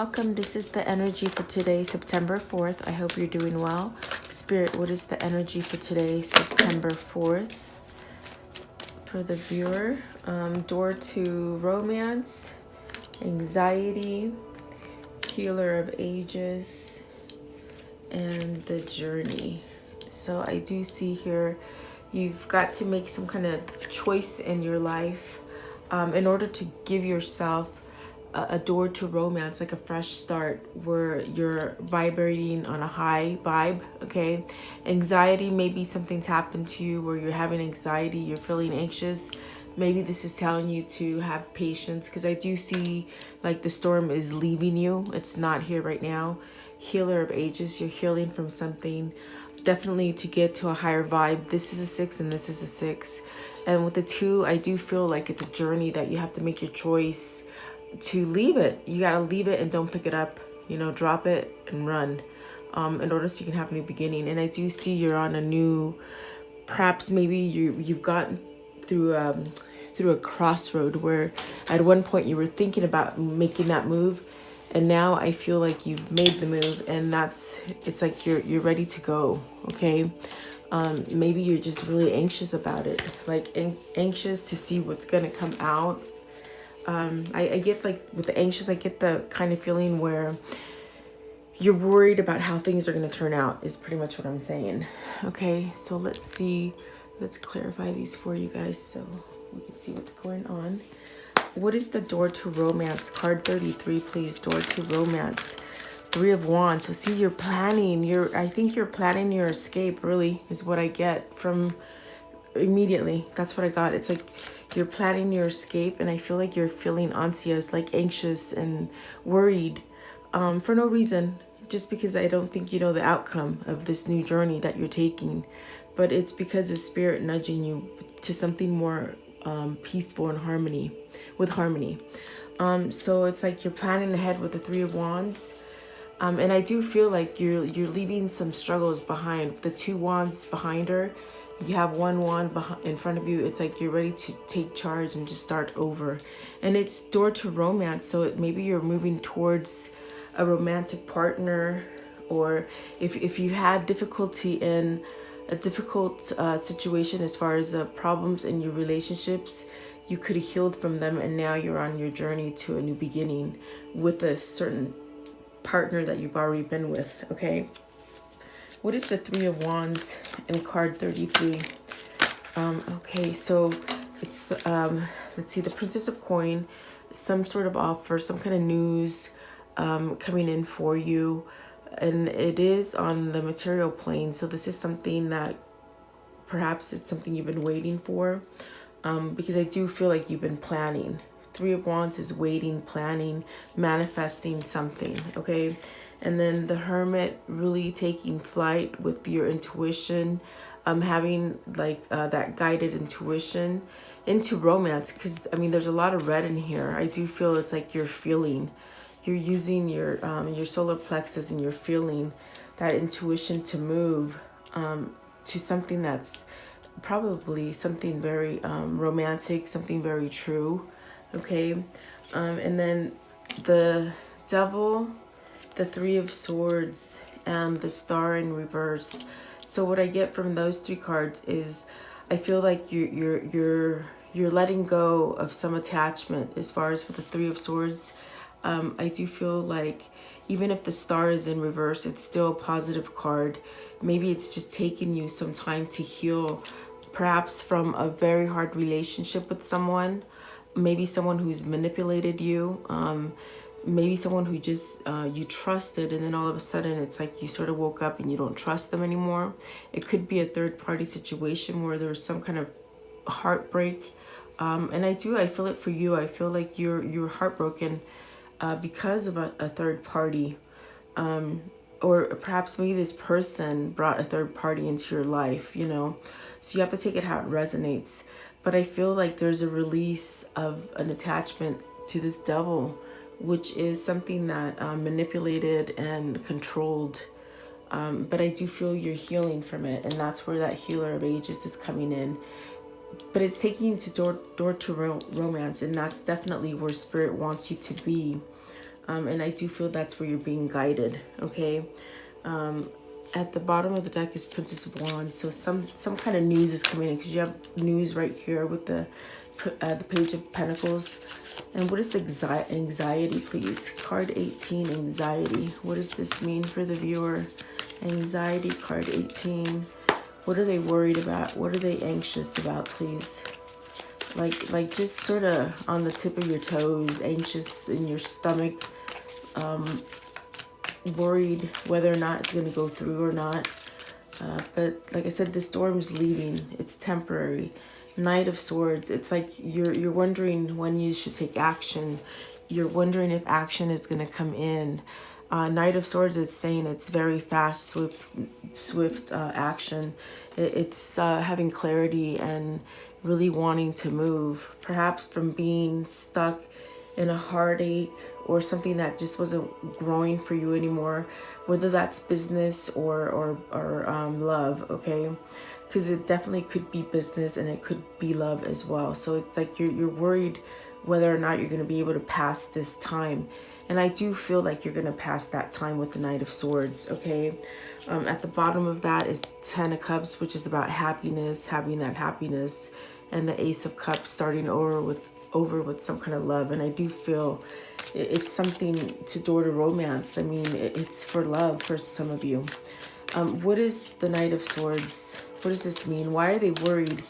welcome. This is the energy for today, September 4th. I hope you're doing well. Spirit, what is the energy for today, September 4th? For the viewer, door to romance, anxiety, healer of ages, and the journey. So I do see here you've got to make some kind of choice in your life in order to give yourself a door to romance, like a fresh start where you're vibrating on a high vibe. Okay, anxiety, maybe something's happened to you where you're having anxiety, you're feeling anxious. Maybe this is telling you to have patience, because I do see like the storm is leaving you. It's not here right now. Healer of ages, you're healing from something. Definitely to get to a higher vibe. This is a 6 and this is a 6, and with the 2, I do feel like it's a journey that you have to make your choice to leave it. You gotta leave it and don't pick it up, drop it and run, in order so you can have a new beginning. And I do see you're on a new, perhaps maybe you've gotten through a crossroad where at one point you were thinking about making that move, and now I feel like you've made the move, and it's like you're ready to go. Okay, maybe you're just really anxious about it, like anxious to see what's gonna come out. I get, like, with the anxious, I get the kind of feeling where you're worried about how things are going to turn out is pretty much what I'm saying. Okay, so let's clarify these for you guys so we can see what's going on. What is the door to romance? Card 33, please. Door to romance. 3 of Wands. So see, you're planning. I think you're planning your escape, really, is what I get from immediately. That's what I got. It's like you're planning your escape, and I feel like you're feeling anxious, like anxious and worried, for no reason, just because I don't think you know the outcome of this new journey that you're taking. But it's because the spirit nudging you to something more peaceful and harmony. So it's like you're planning ahead with the 3 of Wands. And I do feel like you're leaving some struggles behind. The 2 wands behind her, you have 1 wand in front of you. It's like you're ready to take charge and just start over. And it's door to romance, so maybe you're moving towards a romantic partner, or if you had difficulty in a difficult situation as far as problems in your relationships, you could have healed from them, and now you're on your journey to a new beginning with a certain partner that you've already been with. Okay, what is the 3 of Wands in card 33? Okay, so it's the let's see, the Princess of Coin, some sort of offer, some kind of news coming in for you, and it is on the material plane. So this is something that perhaps it's something you've been waiting for, because I do feel like you've been planning. 3 of Wands is waiting, planning, manifesting something. Okay, and then the Hermit, really taking flight with your intuition, having like that guided intuition into romance, because I mean there's a lot of red in here. I do feel it's like you're using your solar plexus, and you're feeling that intuition to move to something that's probably something very romantic, something very true. Okay, and then the Devil, the 3 of Swords, and the Star in reverse. So what I get from those 3 cards is I feel like you're letting go of some attachment. As far as with the 3 of Swords, I do feel like even if the Star is in reverse, it's still a positive card. Maybe it's just taken you some time to heal, perhaps from a very hard relationship with someone. Maybe someone who's manipulated you, maybe someone who just you trusted, and then all of a sudden it's like you sort of woke up and you don't trust them anymore. It could be a third-party situation where there's some kind of heartbreak, and I feel it for you. I feel like you're heartbroken because of a third party, or perhaps maybe this person brought a third party into your life, so you have to take it how it resonates. But I feel like there's a release of an attachment to this Devil, which is something that manipulated and controlled. But I do feel you're healing from it, and that's where that Healer of Ages is coming in. But it's taking you to door to romance, and that's definitely where Spirit wants you to be. And I do feel that's where you're being guided, okay? At the bottom of the deck is Princess of Wands, so some kind of news is coming in, because you have news right here with the Page of Pentacles. And what is the anxiety, please? Card 18, anxiety. What does this mean for the viewer? Anxiety, card 18. What are they worried about? What are they anxious about, please? Like just sort of on the tip of your toes, anxious in your stomach, worried whether or not it's going to go through or not. But like I said, the storm's leaving. It's temporary. Knight of Swords. It's like you're wondering when you should take action. You're wondering if action is going to come in. Knight of Swords is saying it's very fast, swift action. It's having clarity and really wanting to move, perhaps from being stuck in a heartache or something that just wasn't growing for you anymore, whether that's business or love, okay? Because it definitely could be business and it could be love as well. So it's like you're worried whether or not you're going to be able to pass this time. And I do feel like you're going to pass that time with the Knight of Swords, okay? At the bottom of that is Ten of Cups, which is about happiness, having that happiness, and the Ace of Cups starting over with some kind of love. And I do feel it's something to door to romance. I mean, it's for love for some of you. What is the Knight of Swords? What does this mean? Why are they worried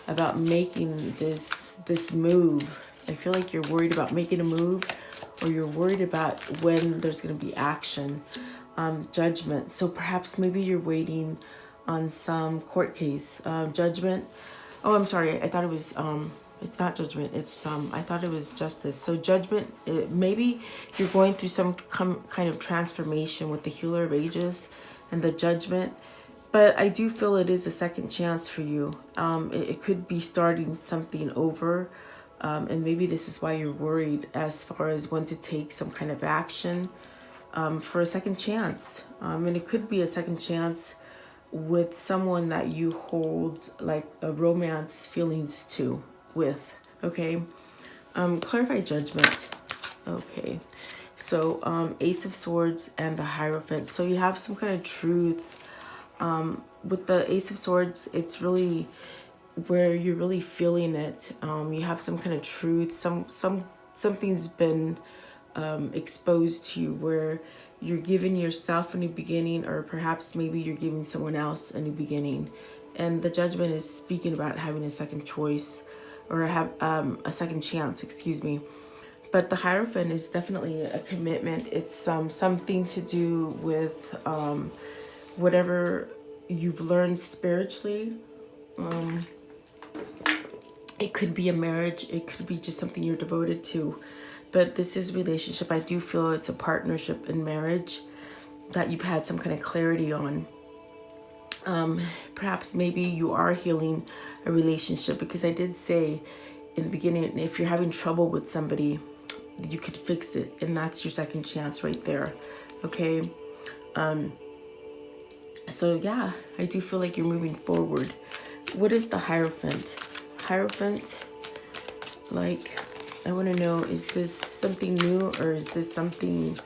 about making this move? I feel like you're worried about making a move, or you're worried about when there's going to be action. Judgment. So perhaps maybe you're waiting on some court case. Judgment. Oh, I'm sorry. I thought it was it's not judgment. It's I thought it was justice. So judgment, maybe you're going through some kind of transformation with the Healer of Ages and the Judgment. But I do feel it is a second chance for you. It could be starting something over. And maybe this is why you're worried as far as when to take some kind of action for a second chance. And it could be a second chance with someone that you hold like a romance feelings to with, okay? Clarify Judgment. Okay, so Ace of Swords and the Hierophant. So you have some kind of truth. With the Ace of Swords, it's really where you're really feeling it. You have some kind of truth. Something's been exposed to you where you're giving yourself a new beginning, or perhaps maybe you're giving someone else a new beginning. And the Judgment is speaking about having a second choice, or have a second chance, excuse me. But the Hierophant is definitely a commitment. It's something to do with whatever you've learned spiritually. It could be a marriage. It could be just something you're devoted to. But this is relationship. I do feel it's a partnership in marriage that you've had some kind of clarity on. Perhaps maybe you are healing a relationship, because I did say in the beginning, if you're having trouble with somebody, you could fix it, and that's your second chance right there, okay? So yeah, I do feel like you're moving forward. What is the Hierophant? Hierophant, like, I want to know, is this something new, or is this something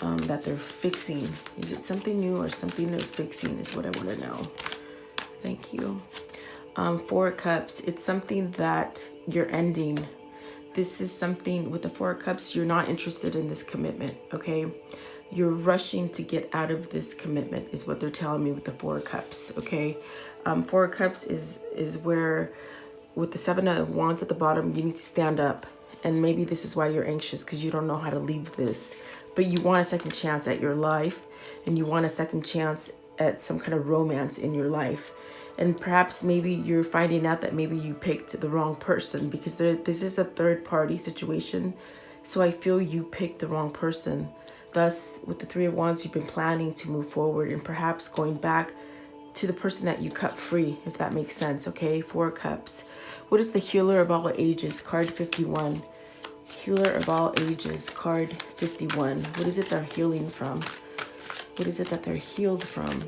that they're fixing? Is it something new or something they're fixing is what I want to know. Thank you. Four of Cups, it's something that you're ending. This is something with the Four of Cups, you're not interested in this commitment, okay? You're rushing to get out of this commitment is what they're telling me with the Four of Cups, okay? Four of Cups is where, with the Seven of Wands at the bottom, you need to stand up. And maybe this is why you're anxious, because you don't know how to leave this. But you want a second chance at your life, and you want a second chance at some kind of romance in your life. And perhaps maybe you're finding out that maybe you picked the wrong person, because this is a third party situation. So I feel you picked the wrong person. Thus, with the Three of Wands, you've been planning to move forward and perhaps going back to the person that you cut free, if that makes sense, okay? Four of Cups. What is the Healer of All Ages? Card 51. Healer of All Ages, card 51. What is it they're healing from? What is it that they're healed from?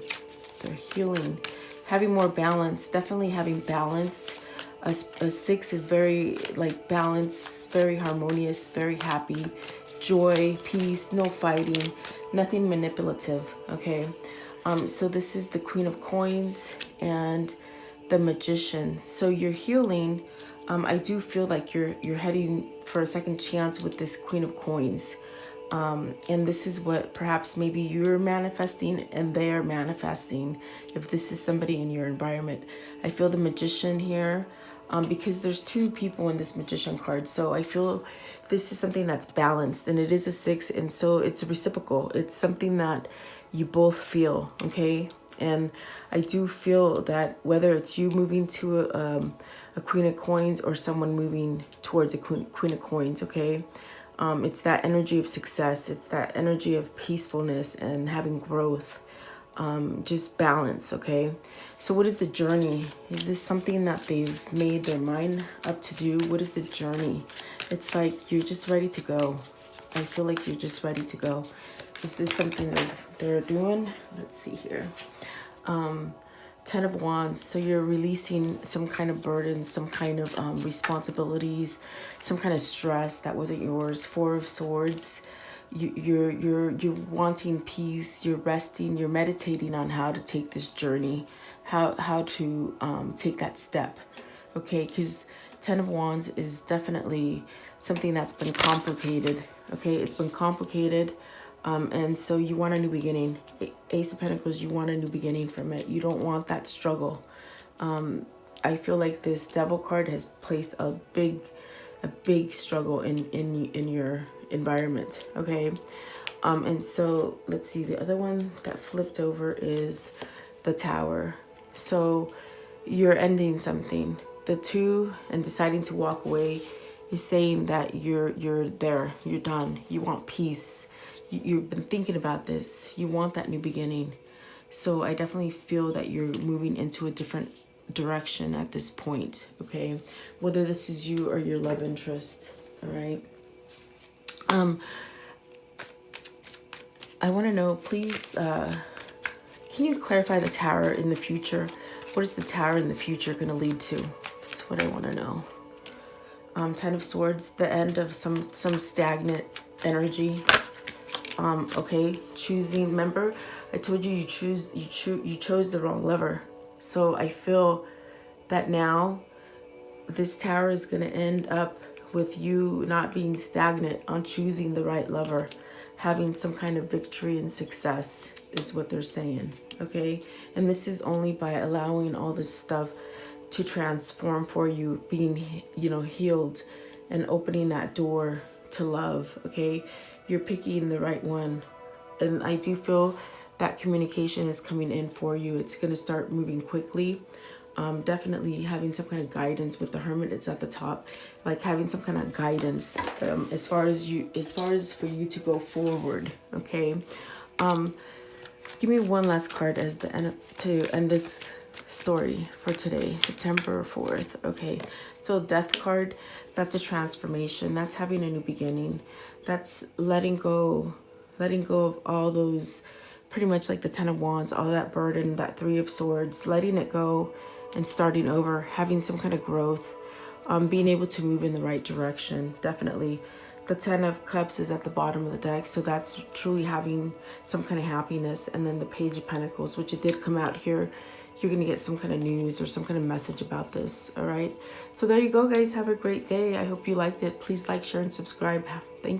They're healing. Having more balance, definitely having balance. A 6 is very like balance, very harmonious, very happy, joy, peace, no fighting, nothing manipulative, okay? So this is the Queen of Coins and the Magician. So you're healing. I do feel like you're heading for a second chance with this Queen of Coins. And this is what perhaps maybe you're manifesting and they are manifesting, if this is somebody in your environment. I feel the Magician here, because there's two people in this Magician card. So I feel this is something that's balanced, and it is a 6, and so it's reciprocal. It's something that you both feel, okay? And I do feel that whether it's you moving to a Queen of Coins or someone moving towards a Queen of Coins, okay? It's that energy of success. It's that energy of peacefulness and having growth. Just balance, okay? So what is the journey? Is this something that they've made their mind up to do? What is the journey? It's like you're just ready to go. I feel like you're just ready to go. Is this something that they're doing? Let's see here. 10 of Wands. So you're releasing some kind of burden, some kind of responsibilities, some kind of stress that wasn't yours. 4 of Swords. You're wanting peace. You're resting. You're meditating on how to take this journey, how to take that step. Okay, because 10 of Wands is definitely something that's been complicated. Okay, it's been complicated. And so you want a new beginning. Ace of Pentacles, you want a new beginning from it. You don't want that struggle. I feel like this Devil card has placed a big struggle in your environment, okay? And so let's see, the other one that flipped over is the Tower. So you're ending something. The 2 and deciding to walk away is saying that you're there, you're done, you want peace. You've been thinking about this. You want that new beginning. So I definitely feel that you're moving into a different direction at this point, okay? Whether this is you or your love interest, all right? I want to know, please, can you clarify the Tower in the future? What is the Tower in the future going to lead to? That's what I want to know. 10 of Swords, the end of some stagnant energy. Okay, choosing. Remember, I told you you chose the wrong lover. So I feel that now this Tower is going to end up with you not being stagnant on choosing the right lover, having some kind of victory and success is what they're saying. Okay, and this is only by allowing all this stuff to transform for you, being, you know, healed and opening that door to love. Okay, you're picking the right one, and I do feel that communication is coming in for you. It's going to start moving quickly. Definitely having some kind of guidance with the Hermit. It's at the top, like having some kind of guidance as far as for you to go forward. Okay, give me one last card as the end to end this story for today, September 4th. Okay, so Death card, that's a transformation. That's having a new beginning. That's letting go of all those, pretty much like the 10 of Wands, all that burden, that 3 of Swords, letting it go and starting over, having some kind of growth, being able to move in the right direction. Definitely. The 10 of Cups is at the bottom of the deck, so that's truly having some kind of happiness. And then the Page of Pentacles, which it did come out here. You're going to get some kind of news or some kind of message about this, all right? So there you go, guys. Have a great day. I hope you liked it. Please like, share, and subscribe. Thank you.